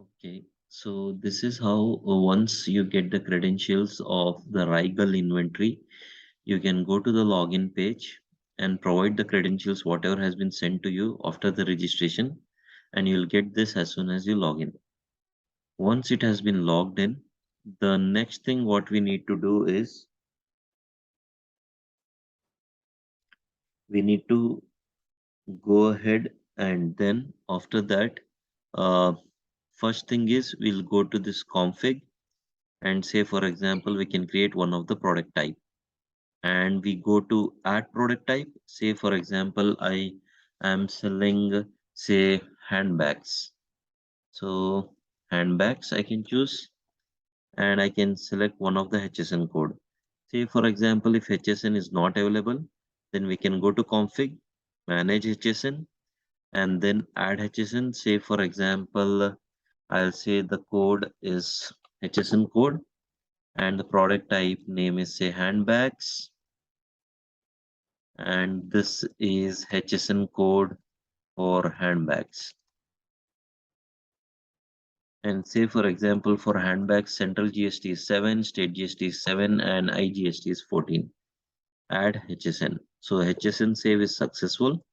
Okay, so this is how once you get the credentials of the Rigel inventory, you can go to the login page and provide the credentials whatever has been sent to you after the registration, and you'll get this as soon as you log in. Once it has been logged in, the next thing what we need to do is we need to go ahead, and then after that, uh, first thing is we'll go to this config and say, for example, we can create one of the product type, and we go to add product type. Say for example, I am selling, say, handbags. So handbags I can choose, and I can select one of the HSN code. Say for example, if HSN is not available, then we can go to config, manage HSN, and then add HSN. Say for example, I'll say the code is HSN code, and the product type name is, say, handbags, and this is HSN code for handbags. And say for example, for handbags, central GST is 7, state GST is 7, and IGST is 14. Add HSN. So HSN save is successful.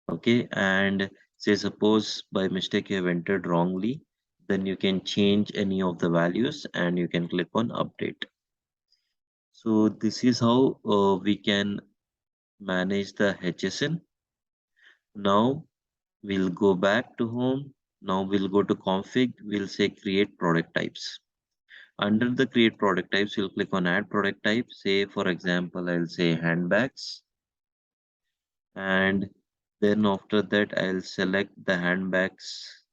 Okay, and say suppose by mistake you have entered wrongly, then you can change any of the values and you can click on update. So this is how we can manage the HSN. Now we'll go back to home. Now we'll go to config. We'll say create product types. Under the create product types, we'll click on add product type. Say, for example, I'll say handbags. And then after that, I'll select the handbags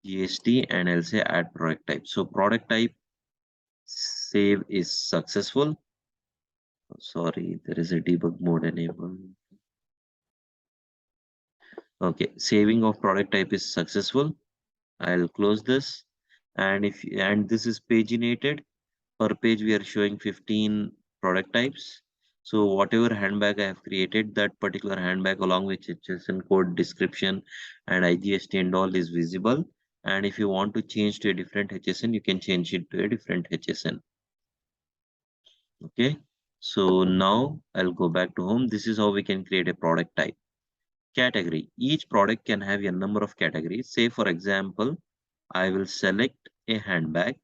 GST and I'll say add product type. So product type save is successful. Sorry, there is a debug mode enabled. Okay, saving of product type is successful. I'll close this, and this is paginated. Per page we are showing 15 product types. So whatever handbag I have created, that particular handbag along with HSN code, description, and IGST and all is visible. And if you want to change to a different HSN, you can change it to a different HSN. Okay, so now I'll go back to home. This is how we can create a product type. Category. Each product can have a number of categories. Say for example, I will select a handbag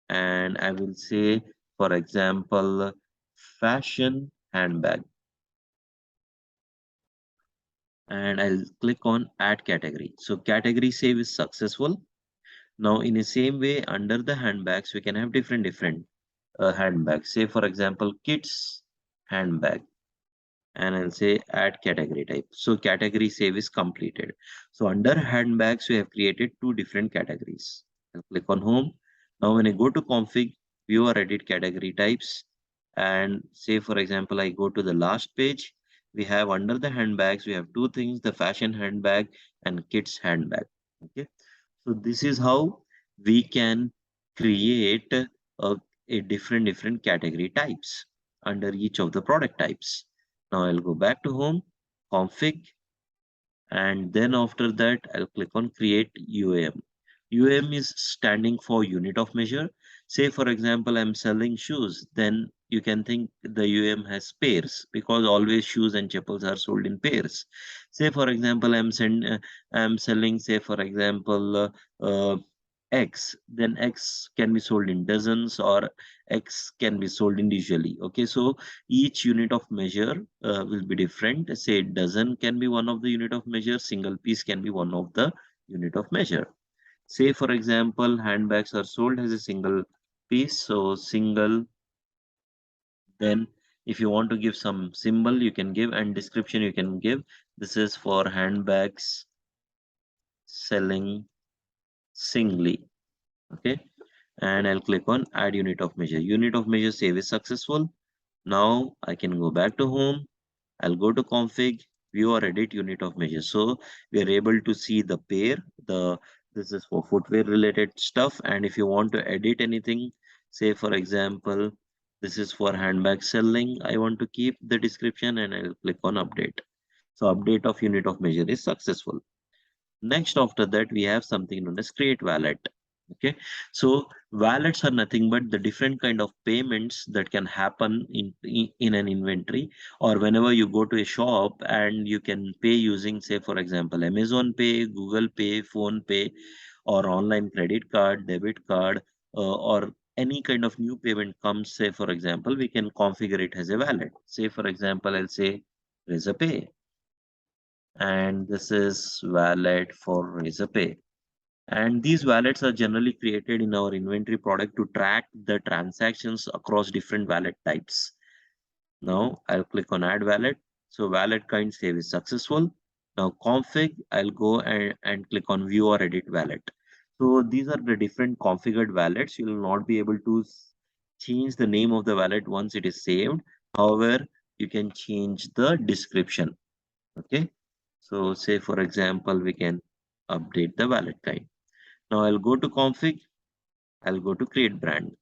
and I will say, for example, fashion handbag. And I'll click on add category. So category save is successful. Now in the same way, under the handbags, we can have different handbags. Say for example, kids handbag. And I'll say add category type. So category save is completed. So under handbags, we have created two different categories. I'll click on home. Now when I go to config, view or edit category types, and say for example, I go to the last page, we have under the handbags, we have two things, the fashion handbag and kids handbag. Okay. So this is how we can create a different category types under each of the product types. Now I'll go back to home, config, and then after that I'll click on create UAM. UAM is standing for unit of measure. Say for example, I'm selling shoes, then you can think the UAM has pairs because always shoes and chappals are sold in pairs. Say for example, I'm selling, say for example, X, then X can be sold in dozens or X can be sold individually. Okay, so each unit of measure will be different. Say dozen can be one of the unit of measure, single piece can be one of the unit of measure. Say for example, handbags are sold as a single piece, so single. Then if you want to give some symbol, you can give, and description you can give. This is for handbags selling singly. Okay, and I'll click on add unit of measure. Unit of measure save is successful. Now I can go back to home. I'll go to config, view or edit unit of measure. So we are able to see the pair. This is for footwear related stuff. And if you want to edit anything, say for example, this is for handbag selling. I want to keep the description and I'll click on update. So update of unit of measure is successful. Next, after that, we have something known as create wallet. Okay, so wallets are nothing but the different kind of payments that can happen in an inventory, or whenever you go to a shop and you can pay using, say, for example, Amazon Pay, Google Pay, Phone Pay, or online credit card, debit card, or any kind of new payment comes, say, for example, we can configure it as a wallet. Say, for example, I'll say Razor Pay, and this is wallet for Razor Pay. And these wallets are generally created in our inventory product to track the transactions across different wallet types. Now I'll click on add wallet. So wallet kind save is successful. Now config, I'll go and click on view or edit wallet. So these are the different configured wallets. You will not be able to change the name of the wallet once it is saved. However, you can change the description. Okay. So say for example, we can update the wallet kind. Now I'll go to config, I'll go to create brand.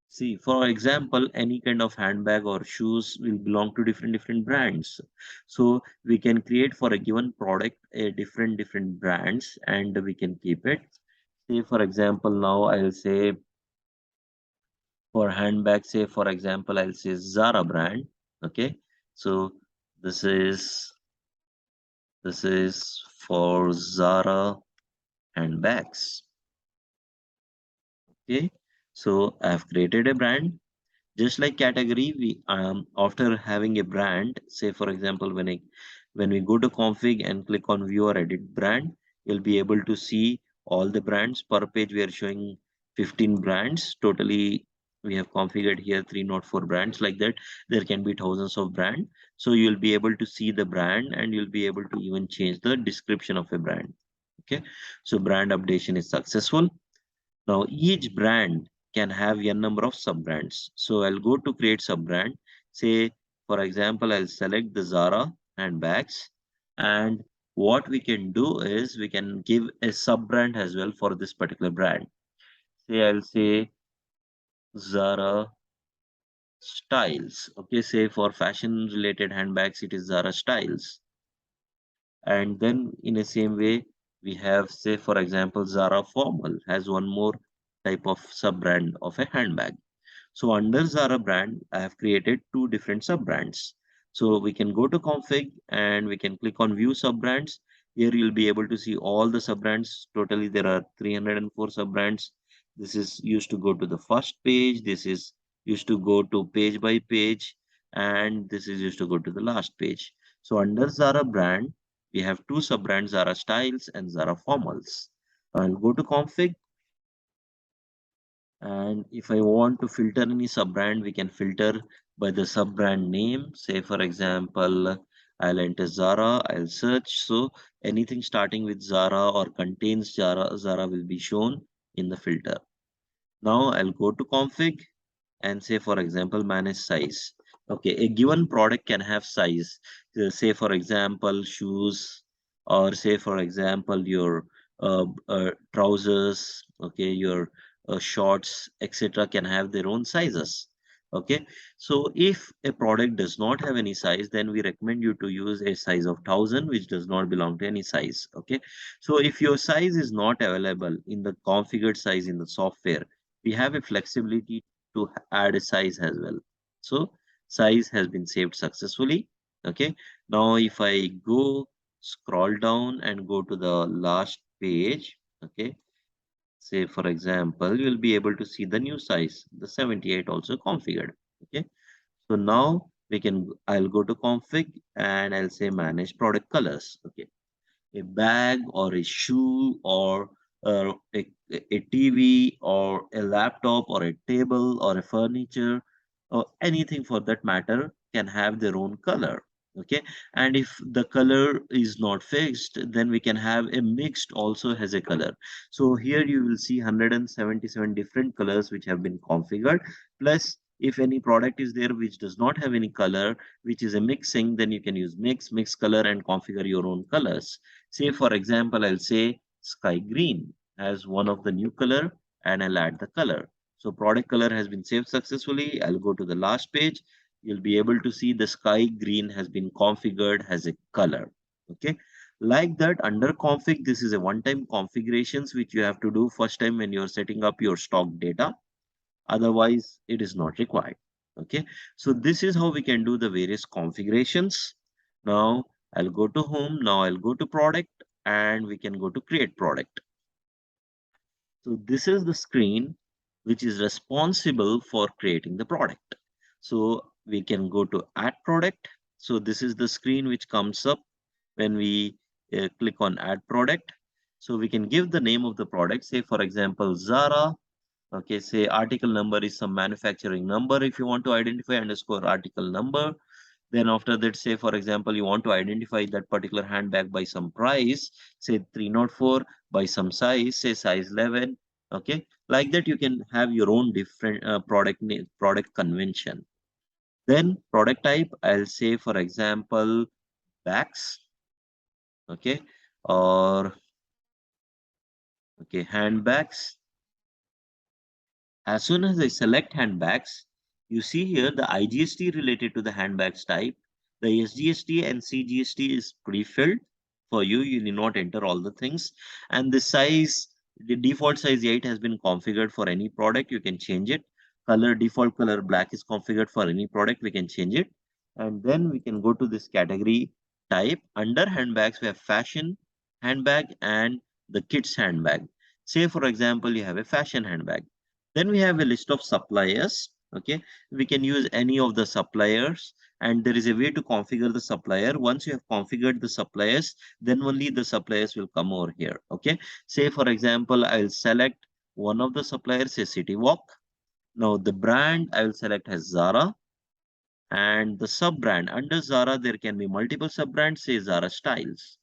See, for example, any kind of handbag or shoes will belong to different brands. So we can create for a given product a different brands and we can keep it. Say for example, now I'll say for handbag, say for example, I'll say Zara brand. Okay. So this is this is for Zara handbags. Okay. So I've created a brand. Just like category, we after having a brand, say for example, when we go to config and click on view or edit brand, you'll be able to see all the brands per page. We are showing 15 brands. Totally, we have configured here 304 brands like that. There can be thousands of brand. So you'll be able to see the brand and you'll be able to even change the description of a brand. Okay, so brand updation is successful. Now each brand can have n number of sub brands. So I'll go to create sub brand. Say, for example, I'll select the Zara handbags. And what we can do is we can give a sub brand as well for this particular brand. Say I'll say Zara styles. Okay, say for fashion related handbags, it is Zara styles. And then in the same way, we have, say, for example, Zara Formal has one more type of sub brand of a handbag. So under Zara brand, I have created two different sub brands. So we can go to config and we can click on view sub brands. Here you'll be able to see all the sub brands. Totally, there are 304 sub brands. This is used to go to the first page. This is used to go to page by page. And this is used to go to the last page. So under Zara brand, we have two sub brands, Zara Styles and Zara Formals. I'll go to config, and if I want to filter any sub brand, we can filter by the sub brand name. Say for example, I'll enter Zara, I'll search. So anything starting with Zara or contains Zara will be shown in the filter. Now I'll go to config and say for example manage size. Okay, a given product can have size. Say for example shoes, or say for example your trousers, okay, your shorts, etc., can have their own sizes. Okay, so if a product does not have any size, then we recommend you to use a size of 1000, which does not belong to any size. Okay, so if your size is not available in the configured size in the software, we have a flexibility to add a size as well. So size has been saved successfully. Okay. Now if I go scroll down and go to the last page, okay, say for example, you'll be able to see the new size, the 78 also configured. Okay. So now we can, I'll go to config and I'll say manage product colors. Okay, a bag or a shoe or a TV or a laptop or a table or a furniture or anything for that matter can have their own color. Okay, and if the color is not fixed, then we can have a mixed also has a color. So here you will see 177 different colors which have been configured. Plus, if any product is there which does not have any color, which is a mixing, then you can use mix color and configure your own colors. Say for example, I'll say sky green as one of the new color and I'll add the color. So product color has been saved successfully. I'll go to the last page. You'll be able to see the sky green has been configured as a color. Okay. Like that, under config, this is a one-time configurations which you have to do first time when you're setting up your stock data. Otherwise, it is not required. Okay, so this is how we can do the various configurations. Now, I'll go to home. Now, I'll go to product and we can go to create product. So this is the screen which is responsible for creating the product. So we can go to add product. So this is the screen which comes up when we click on add product. So we can give the name of the product, say for example, Zara. Okay, say article number is some manufacturing number if you want to identify underscore article number. Then after that, say for example, you want to identify that particular handbag by some price, say 304, by some size, say size 11. Okay, like that you can have your own different product name, product convention. Then product type, I'll say for example, bags. Okay, or okay, handbags. As soon as I select handbags, you see here the IGST related to the handbags type. The SGST and CGST is pre-filled for you. You need not enter all the things. And the size, the default size 8 has been configured for any product. You can change it. Color, default color black is configured for any product. We can change it. And then we can go to this category type. Under handbags, we have fashion handbag and the kids handbag. Say, for example, you have a fashion handbag. Then we have a list of suppliers. Okay, we can use any of the suppliers, and there is a way to configure the supplier. Once you have configured the suppliers, then only the suppliers will come over here. Okay, say for example, I will select one of the suppliers, say City Walk. Now the brand I will select as Zara, and the sub brand under Zara there can be multiple sub brands, say Zara Styles.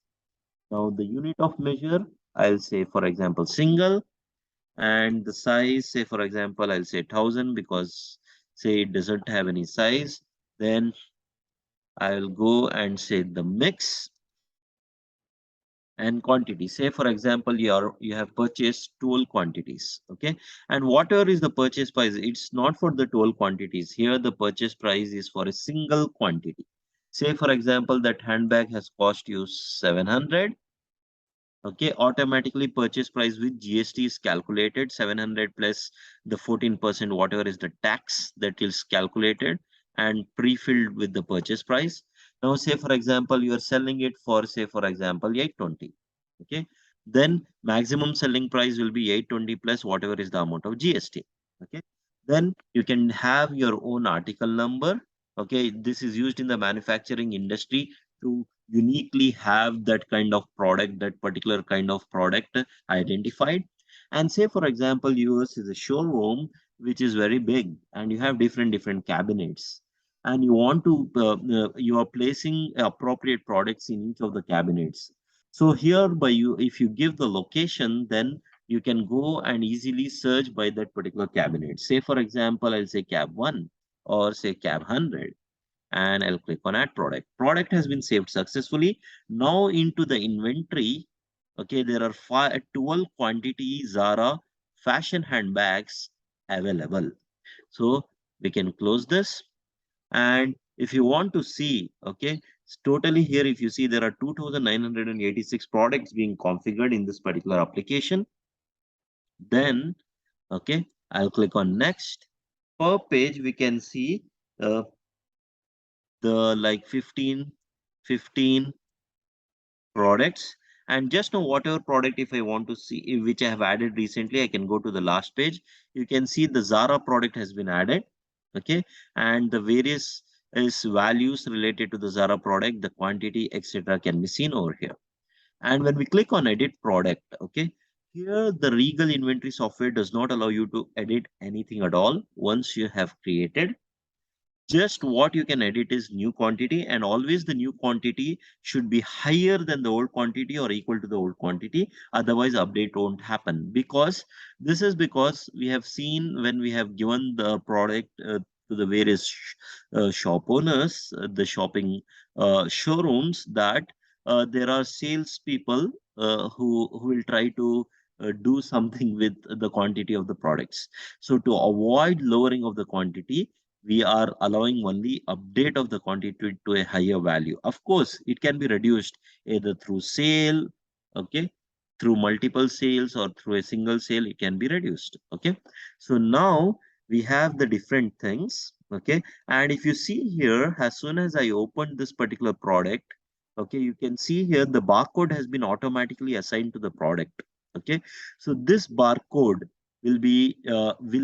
Now the unit of measure I'll say for example single, and the size, say for example I'll say 1000 because say it doesn't have any size. Then I'll go and say the mix and quantity. Say for example you have purchased 12 quantities. Okay, and whatever is the purchase price, it's not for the 12 quantities. Here the purchase price is for a single quantity. Say for example that handbag has cost you 700. Okay, automatically purchase price with GST is calculated 700 plus the 14% whatever is the tax that is calculated and pre-filled with the purchase price. Now say for example you are selling it for say for example 820. Okay, then maximum selling price will be 820 plus whatever is the amount of GST. Okay, then you can have your own article number. Okay, this is used in the manufacturing industry to uniquely have that kind of product, that particular kind of product identified. And say, for example, yours is a showroom which is very big and you have different cabinets. And you want to, you are placing appropriate products in each of the cabinets. So here by you, if you give the location, then you can go and easily search by that particular cabinet. Say, for example, I'll say cab 1 or say cab 100, and I'll click on add product. Product has been saved successfully. Now into the inventory, okay, there are 12 quantity Zara fashion handbags available. So we can close this. And if you want to see, okay, totally here, if you see there are 2,986 products being configured in this particular application, then, okay, I'll click on next. Per page, we can see uh, the like 15 products, and just know whatever product if I want to see which I have added recently, I can go to the last page. You can see the Zara product has been added. Okay, and the various is values related to the Zara product, the quantity, etc. can be seen over here. And when we click on edit product, okay, here the Regal inventory software does not allow you to edit anything at all once you have created. Just what you can edit is new quantity, and always the new quantity should be higher than the old quantity or equal to the old quantity. Otherwise, update won't happen, because this is because we have seen when we have given the product to the various shop owners, the shopping showrooms, that there are salespeople who will try to do something with the quantity of the products. So to avoid lowering of the quantity, we are allowing only update of the quantity to a higher value. Of course, it can be reduced either through sale, okay, through multiple sales or through a single sale, it can be reduced. Okay. So now we have the different things. Okay. And if you see here, as soon as I open this particular product, okay, you can see here the barcode has been automatically assigned to the product. Okay. So this barcode will be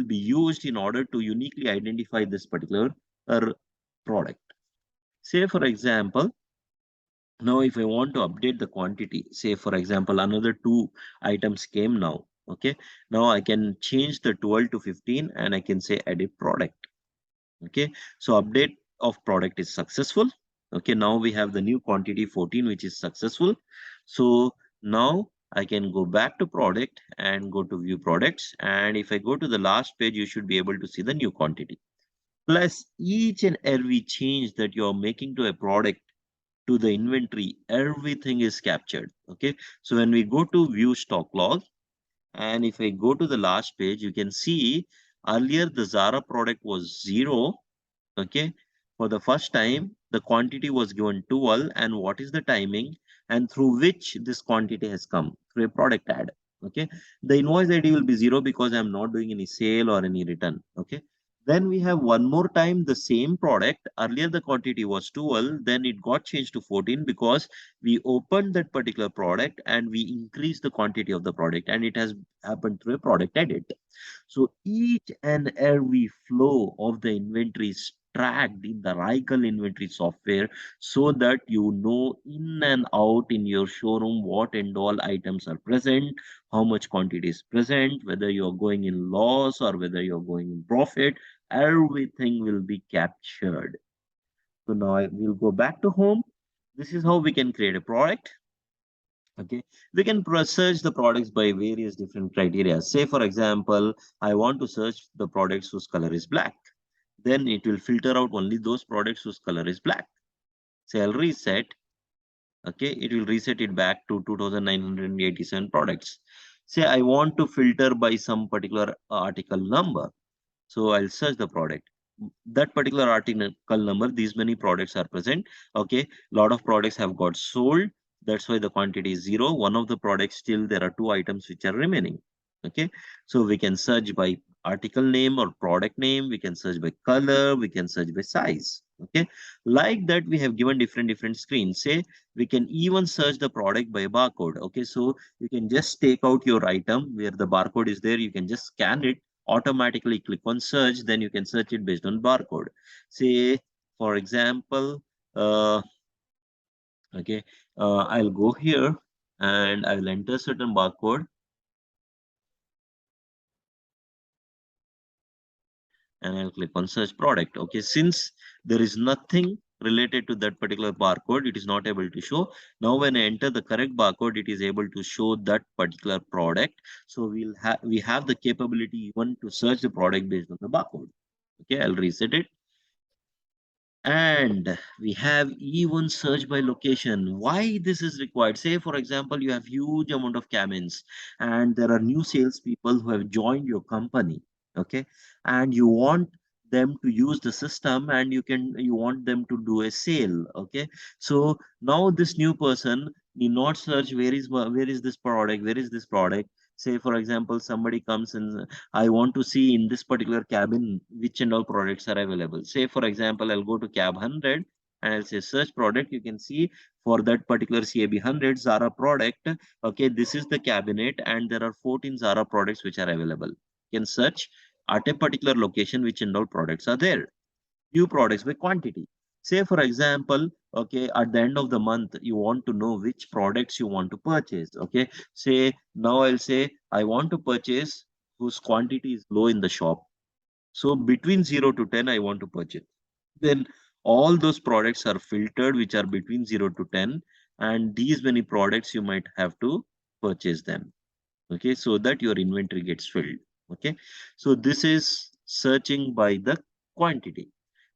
used in order to uniquely identify this particular product. Say for example, now if I want to update the quantity, say for example, another two items came now. Okay, now I can change the 12 to 15 and I can say edit product. Okay, so update of product is successful. Okay, now we have the new quantity 14 which is successful. So now I can go back to product and go to view products, and if I go to the last page you should be able to see the new quantity. Plus each and every change that you are making to a product, to the inventory, everything is captured. Okay, so when we go to view stock log, and if I go to the last page, you can see earlier the Zara product was 0. Okay, for the first time the quantity was given 12, and what is the timing and through which this quantity has come through a product ad. Okay, the invoice ID will be 0 because I'm not doing any sale or any return. Okay, then we have one more time the same product. Earlier the quantity was 12, then it got changed to 14 because we opened that particular product and we increased the quantity of the product, and it has happened through a product edit. So each and every flow of the inventory is tracked in the Rigel inventory software, so that you know in and out in your showroom what and all items are present, how much quantity is present, whether you're going in loss or whether you're going in profit, everything will be captured. So now I will go back to home. This is how we can create a product. Okay, we can search the products by various different criteria. Say for example, I want to search the products whose color is black, then it will filter out only those products whose color is black. Say I'll reset. Okay, it will reset it back to 2987 products. Say I want to filter by some particular article number, so I'll search the product. That particular article number, these many products are present. Okay, lot of products have got sold. That's why the quantity is 0. One of the products, still there are two items which are remaining. Okay, so we can search by article name or product name. We can search by color. We can search by size. Okay, like that we have given different screens. Say we can even search the product by barcode. Okay, so you can just take out your item where the barcode is there. You can just scan it, automatically click on search, then you can search it based on barcode. Say for example, okay, I'll go here and I will enter certain barcode and I'll click on search product. Okay, since there is nothing related to that particular barcode, it is not able to show. Now when I enter the correct barcode, it is able to show that particular product. So we have the capability even to search the product based on the barcode. Okay, I'll reset it. And we have even search by location. Why this is required? Say for example, you have huge amount of cabins and there are new salespeople who have joined your company. Okay, and you want them to use the system, and you want them to do a sale. Okay, so now this new person need not search where is this product, where is this product. Say for example, somebody comes and I want to see in this particular cabin which and all products are available. Say for example, I'll go to cab 100 and I'll say search product. You can see for that particular CAB 100 Zara product. Okay, this is the cabinet and there are 14 Zara products which are available. You can search at a particular location which and all products are there. Few products by quantity. Say for example, okay, at the end of the month, you want to know which products you want to purchase. Okay, say now I'll say I want to purchase whose quantity is low in the shop. So between 0 to 10, I want to purchase. Then all those products are filtered which are between 0 to 10, and these many products you might have to purchase them. Okay, so that your inventory gets filled. Okay, so this is searching by the quantity.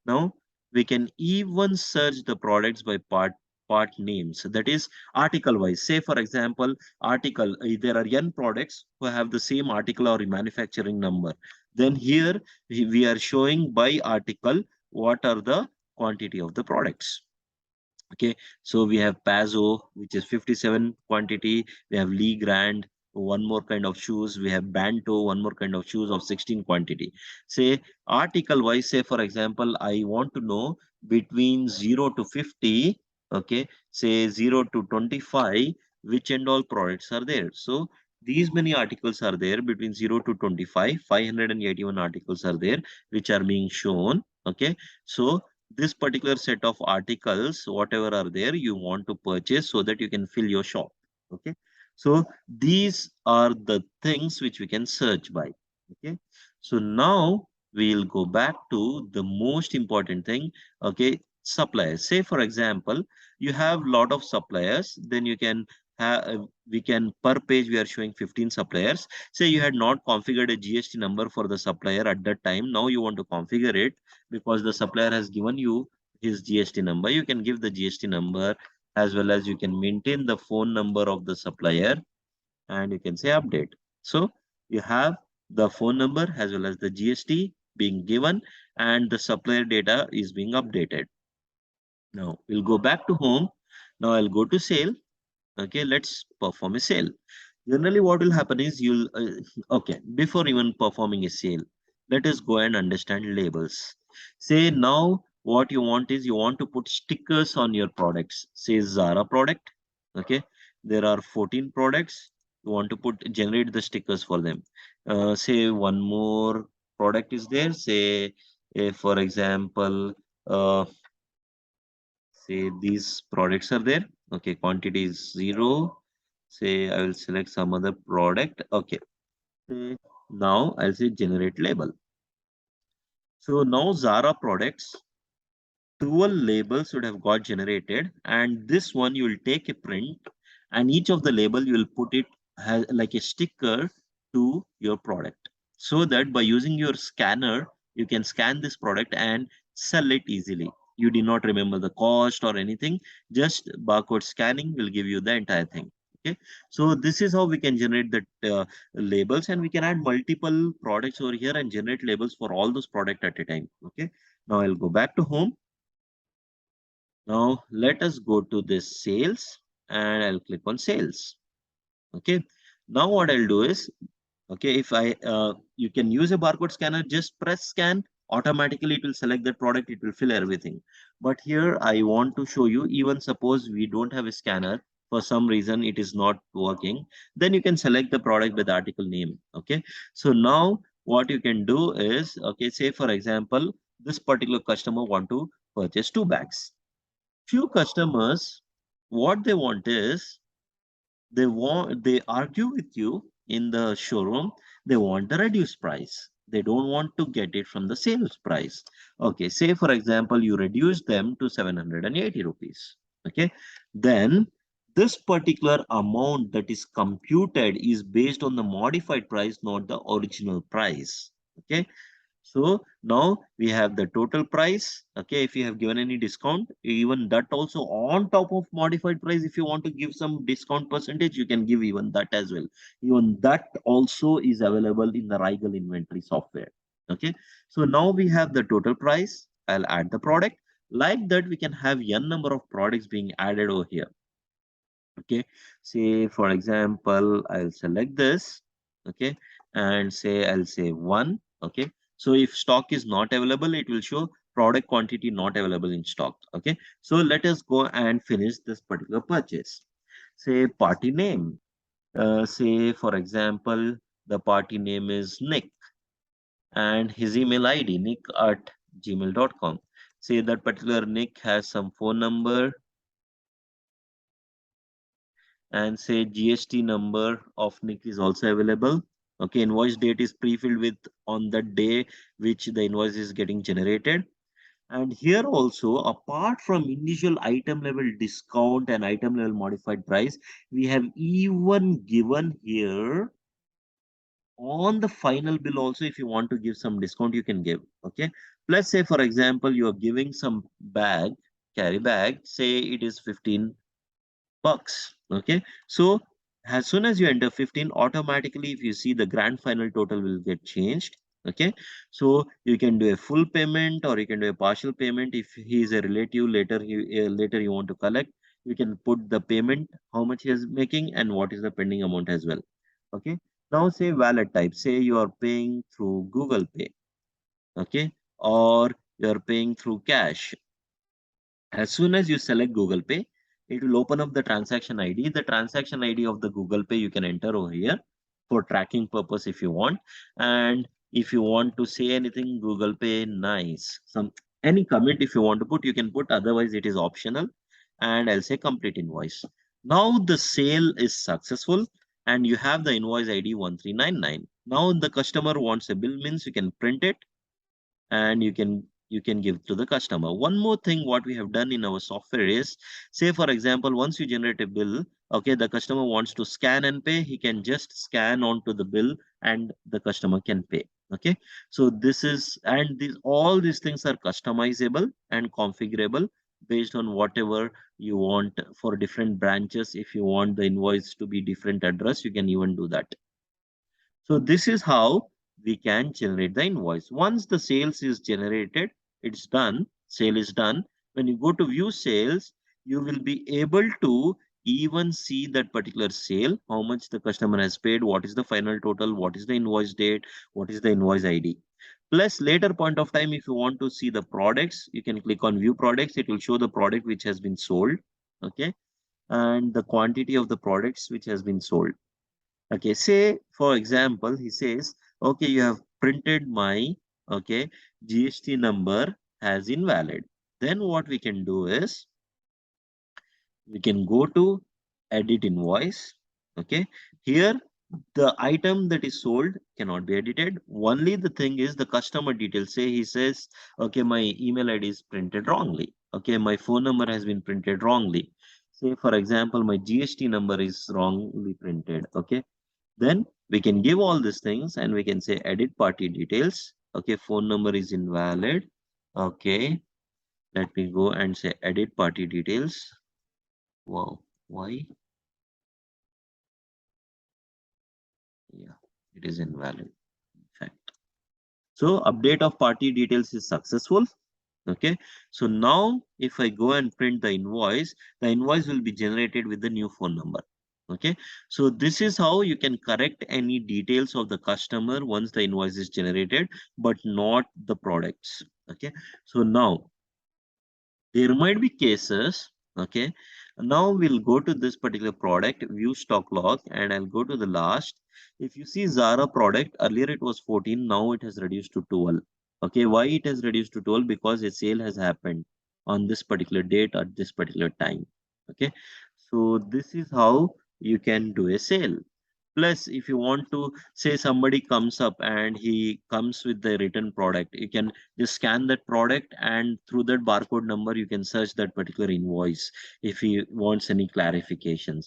Now we can even search the products by part names, that is article wise. Say for example, article, there are n products who have the same article or manufacturing number. Then here we are showing by article what are the quantity of the products. Okay, so we have Pazzo, which is 57 quantity. We have Lee Grand, one more kind of shoes. We have Banto, one more kind of shoes of 16 quantity. Say article wise, say for example, I want to know between 0 to 50, okay, say 0 to 25, which and all products are there. So these many articles are there between 0 to 25, 581 articles are there, which are being shown. Okay, so this particular set of articles, whatever are there, you want to purchase so that you can fill your shop. Okay, so these are the things which we can search by. Okay, so now we'll go back to the most important thing. Okay, suppliers. Say for example, you have lot of suppliers, then you can have, we can per page we are showing 15 suppliers. Say you had not configured a GST number for the supplier at that time, now you want to configure it because the supplier has given you his GST number. You can give the GST number, as well as you can maintain the phone number of the supplier, and you can say update. So you have the phone number as well as the GST being given, and the supplier data is being updated. Now we'll go back to home. Now I'll go to sale. Okay, let's perform a sale. Generally, what will happen is okay, before even performing a sale, let us go and understand labels. Say now what you want is you want to put stickers on your products. Say Zara product. Okay, there are 14 products. You want to generate the stickers for them. Say one more product is there. Say, for example, uh, say these products are there. Okay, quantity is 0. Say I will select some other product. Okay, say now I'll say generate label. So now Zara products 12 labels would have got generated, and this one you will take a print, and each of the label you will put it as like a sticker to your product, so that by using your scanner you can scan this product and sell it easily. You do not remember the cost or anything, just barcode scanning will give you the entire thing. Okay, so this is how we can generate the labels, and we can add multiple products over here and generate labels for all those products at a time. Okay, now I'll go back to home. Now let us go to this sales, and I'll click on sales. Okay. Now what I'll do is, okay, if you can use a barcode scanner, just press scan, automatically it will select that product, it will fill everything. But here I want to show you, even suppose we don't have a scanner, for some reason it is not working, then you can select the product with the article name. Okay. So now what you can do is, okay, say for example, this particular customer want to purchase 2 bags. Few customers, what they want is, they argue with you in the showroom, they want the reduced price, they don't want to get it from the sales price. Okay, say for example you reduce them to 780 rupees. Okay, then this particular amount that is computed is based on the modified price, not the original price. Okay, so now we have the total price. Okay, if you have given any discount, even that also on top of modified price, if you want to give some discount percentage, you can give even that as well. Even that also is available in the Rigel inventory software. Okay, so now we have the total price. I'll add the product. Like that, we can have n number of products being added over here. Okay, say for example I'll select this. Okay, and say I'll say 1. Okay, so if stock is not available, it will show product quantity not available in stock. Okay, so let us go and finish this particular purchase. Say party name, say for example the party name is Nick, and his email ID nick@gmail.com. Say that particular Nick has some phone number, and say GST number of Nick is also available. Okay, invoice date is pre-filled with on the day which the invoice is getting generated. And here also, apart from initial item level discount and item level modified price, we have even given here on the final bill also, if you want to give some discount, you can give. Okay, plus say for example, you are giving some bag, carry bag, say it is 15 bucks. Okay, so as soon as you enter 15, automatically if you see the grand final total will get changed. Okay, so you can do a full payment or you can do a partial payment. If he is a relative, later you want to collect, you can put the payment, how much he is making and what is the pending amount as well. Okay, now say wallet type, say you are paying through Google Pay, okay, or you are paying through cash. As soon as you select Google Pay, it will open up the transaction ID. The transaction ID of the Google Pay you can enter over here for tracking purpose if you want. And if you want to say anything, Google Pay, nice. Any comment if you want to put, you can put. Otherwise, it is optional. And I'll say complete invoice. Now the sale is successful and you have the invoice ID 1399. Now the customer wants a bill, means you can print it and you can give to the customer. One more thing what we have done in our software is, say for example, once you generate a bill, okay, the customer wants to scan and pay, he can just scan onto the bill and the customer can pay. Okay, so this is, and these all these things are customizable and configurable based on whatever you want. For different branches, if you want the invoice to be different address, you can even do that. So this is how we can generate the invoice. Once the sales is generated, it's done, sale is done. When you go to view sales, you will be able to even see that particular sale, how much the customer has paid, what is the final total, what is the invoice date, what is the invoice ID. Plus later point of time, if you want to see the products, you can click on view products. It will show the product which has been sold. Okay. And the quantity of the products which has been sold. Okay, say for example, he says, okay, you have printed my, okay, GST number as invalid. Then what we can do is we can go to edit invoice. Okay, here the item that is sold cannot be edited. Only the thing is the customer details. Say he says, okay, my email ID is printed wrongly. Okay, my phone number has been printed wrongly. Say for example, my GST number is wrongly printed. Okay, then we can give all these things and we can say edit party details. Okay, phone number is invalid. Okay, let me go and say edit party details. Wow, why? Yeah, it is invalid. In fact. So update of party details is successful. Okay, so now if I go and print the invoice will be generated with the new phone number. Okay, so this is how you can correct any details of the customer once the invoice is generated, but not the products. Okay, so now there might be cases. Okay, now we'll go to this particular product, view stock log, and I'll go to the last. If you see Zara product, earlier it was 14, now it has reduced to 12. Okay, why it has reduced to 12? Because a sale has happened on this particular date at this particular time. Okay, so this is how you can do a sale. Plus, if you want to say somebody comes up and he comes with the written product, you can just scan that product and through that barcode number, you can search that particular invoice if he wants any clarifications.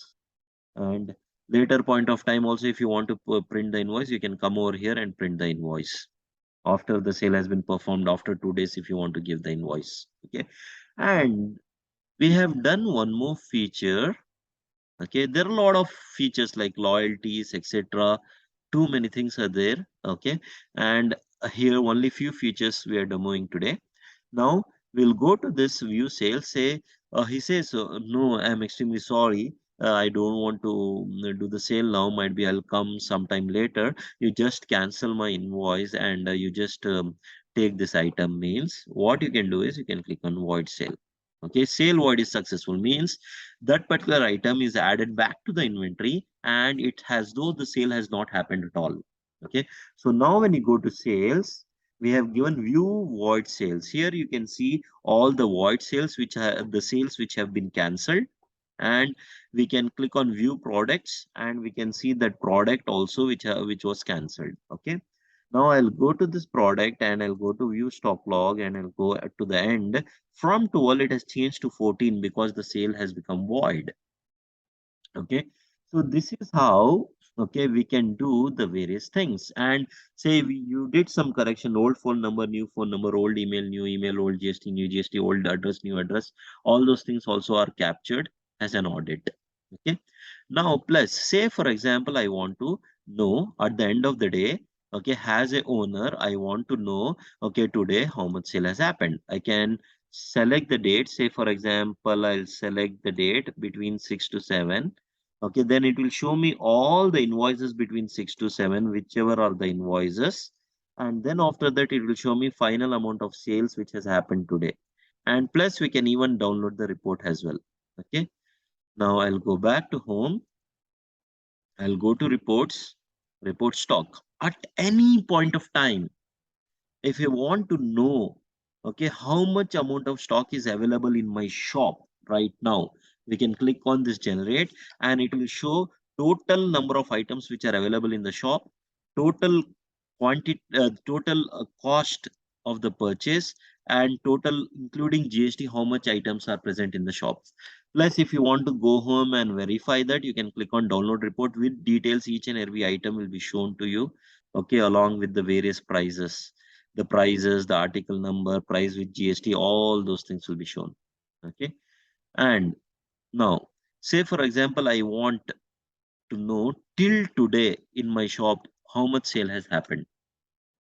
And later point of time also, if you want to print the invoice, you can come over here and print the invoice after the sale has been performed after 2 days if you want to give the invoice. Okay. And we have done one more feature. Okay, there are a lot of features like loyalties, etc. Too many things are there. Okay, and here only few features we are demoing today. Now we'll go to this view sale. Say he says, no, I'm extremely sorry. I don't want to do the sale now. Might be I'll come sometime later. You just cancel my invoice and you just take this item. Means what you can do is you can click on void sale. Okay, sale void is successful, means that particular item is added back to the inventory and it has though the sale has not happened at all. Okay, so now when you go to sales, we have given view void sales. Here you can see all the void sales which are the sales which have been cancelled, and we can click on view products and we can see that product also which was cancelled. Okay, now I'll go to this product and I'll go to view stock log and I'll go to the end. From 12 it has changed to 14 because the sale has become void. Okay, so this is how, okay, we can do the various things. And say you did some correction, old phone number, new phone number, old email, new email, old GST, new GST, old address, new address, all those things also are captured as an audit. Okay, now plus say for example I want to know at the end of the day Okay, as a owner, I want to know, okay, today how much sale has happened. I can select the date. Say, for example, I'll select the date between 6 to 7. Okay, then it will show me all the invoices between 6 to 7, whichever are the invoices. And then after that, it will show me final amount of sales which has happened today. And plus, we can even download the report as well. Okay, now I'll go back to home. I'll go to reports, report stock. At any point of time, if you want to know, okay, how much amount of stock is available in my shop right now, we can click on this generate and it will show total number of items which are available in the shop, total quantity, total cost of the purchase, and total including GST, how much items are present in the shop. Plus, if you want to go home and verify that, you can click on download report with details. Each and every item will be shown to you, okay, along with the various prices, the prices, the article number, price with GST, all those things will be shown. Okay. And now, say for example, I want to know till today in my shop how much sale has happened.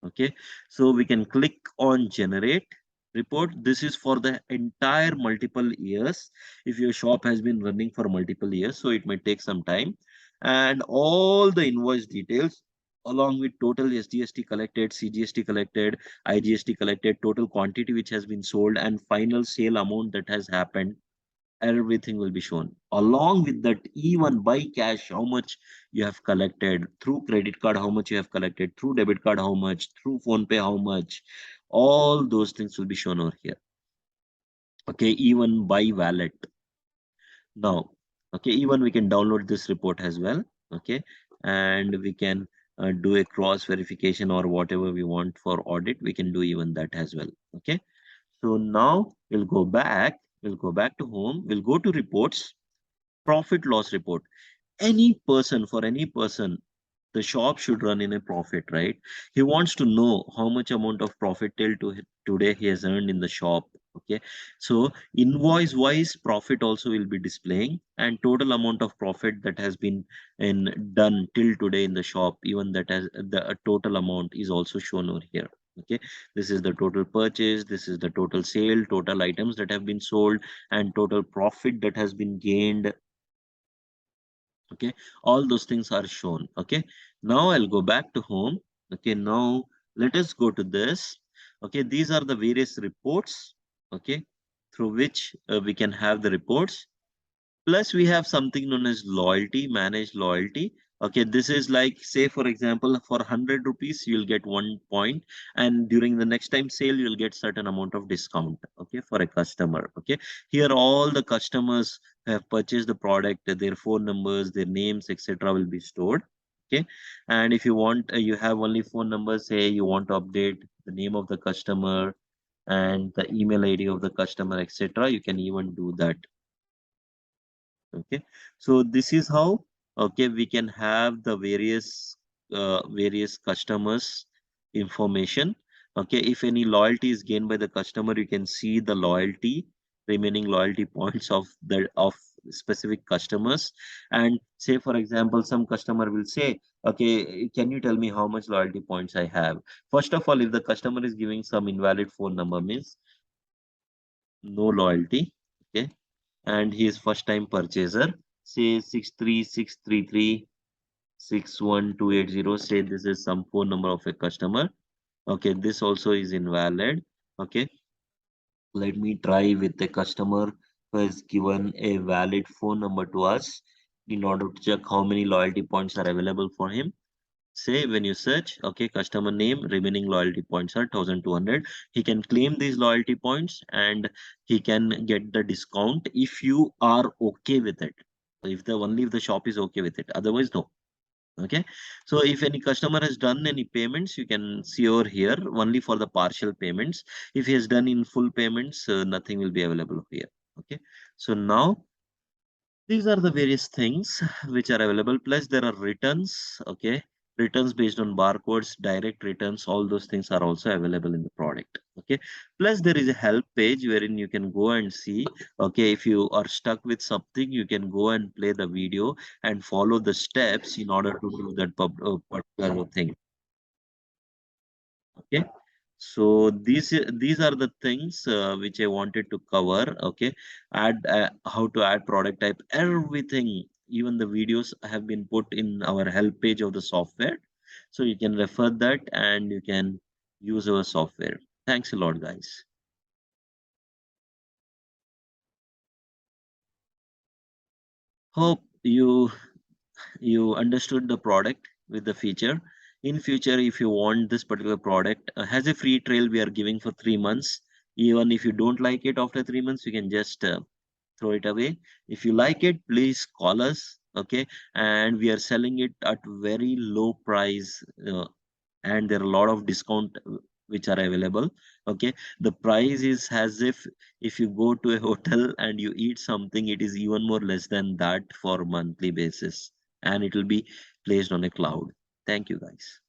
Okay, so we can click on generate report. This is for the entire multiple years. If your shop has been running for multiple years, so it might take some time, and all the invoice details along with total SGST collected, CGST collected, IGST collected, total quantity which has been sold, and final sale amount that has happened, everything will be shown. Along with that, even by cash, how much you have collected, through credit card, how much you have collected, through debit card, how much, through phone pay, how much, all those things will be shown over here. Okay, even by wallet. Now, okay, even we can download this report as well. Okay, and we can do a cross verification or whatever we want for audit, we can do even that as well. Okay, so now we'll go back to home, we'll go to reports, profit loss report. Any person, for any person, the shop should run in a profit, right? He wants to know how much amount of profit till today he has earned in the shop. Okay, so invoice wise profit also will be displaying, and total amount of profit that has been done till today in the shop, even that has the total amount is also shown over here. Okay, this is the total purchase, this is the total sale, total items that have been sold, and total profit that has been gained. Okay, all those things are shown. Okay, now I'll go back to home. Okay, now let us go to this. Okay, these are the various reports, okay, through which we can have the reports. Plus, we have something known as loyalty, managed loyalty. Okay, this is like, say, for example, for 100 rupees, you'll get 1 point, and during the next time sale, you'll get certain amount of discount, okay, for a customer. Okay, here all the customers have purchased the product, their phone numbers, their names, etc., will be stored. Okay, and if you want, you have only phone numbers, say you want to update the name of the customer and the email ID of the customer, etc., you can even do that. Okay, so this is how, okay, we can have the various customers information. Okay, if any loyalty is gained by the customer, you can see the loyalty, remaining loyalty points of specific customers. And say for example, some customer will say, okay, can you tell me how much loyalty points I have? First of all, if the customer is giving some invalid phone number, means no loyalty. Okay, and he is first time purchaser, say 63633 61280, say this is some phone number of a customer. Okay, this also is invalid. Okay, let me try with the customer who has given a valid phone number to us in order to check how many loyalty points are available for him. Say when you search, okay, customer name, remaining loyalty points are 1200. He can claim these loyalty points and he can get the discount if you are okay with it. If the only if the shop is okay with it, otherwise no. Okay, so if any customer has done any payments, you can see over here only for the partial payments. If he has done in full payments, nothing will be available here. Okay, so now these are the various things which are available. Plus, there are returns. Okay, returns based on barcodes, direct returns. All those things are also available in the product. Okay, plus there is a help page wherein you can go and see. Okay, if you are stuck with something, you can go and play the video and follow the steps in order to do that particular thing. Okay. So these are the things which I wanted to cover. Okay, add how to add product type, everything, even the videos have been put in our help page of the software, so you can refer that and you can use our software. Thanks a lot, guys. Hope you understood the product with the feature. In future, if you want this particular product, has a free trial we are giving for 3 months. Even if you don't like it after 3 months, you can just throw it away. If you like it, please call us. Okay, and we are selling it at very low price, and there are a lot of discount which are available. Okay, the price is as if you go to a hotel and you eat something, it is even more less than that for monthly basis, and it will be placed on a cloud. Thank you, guys.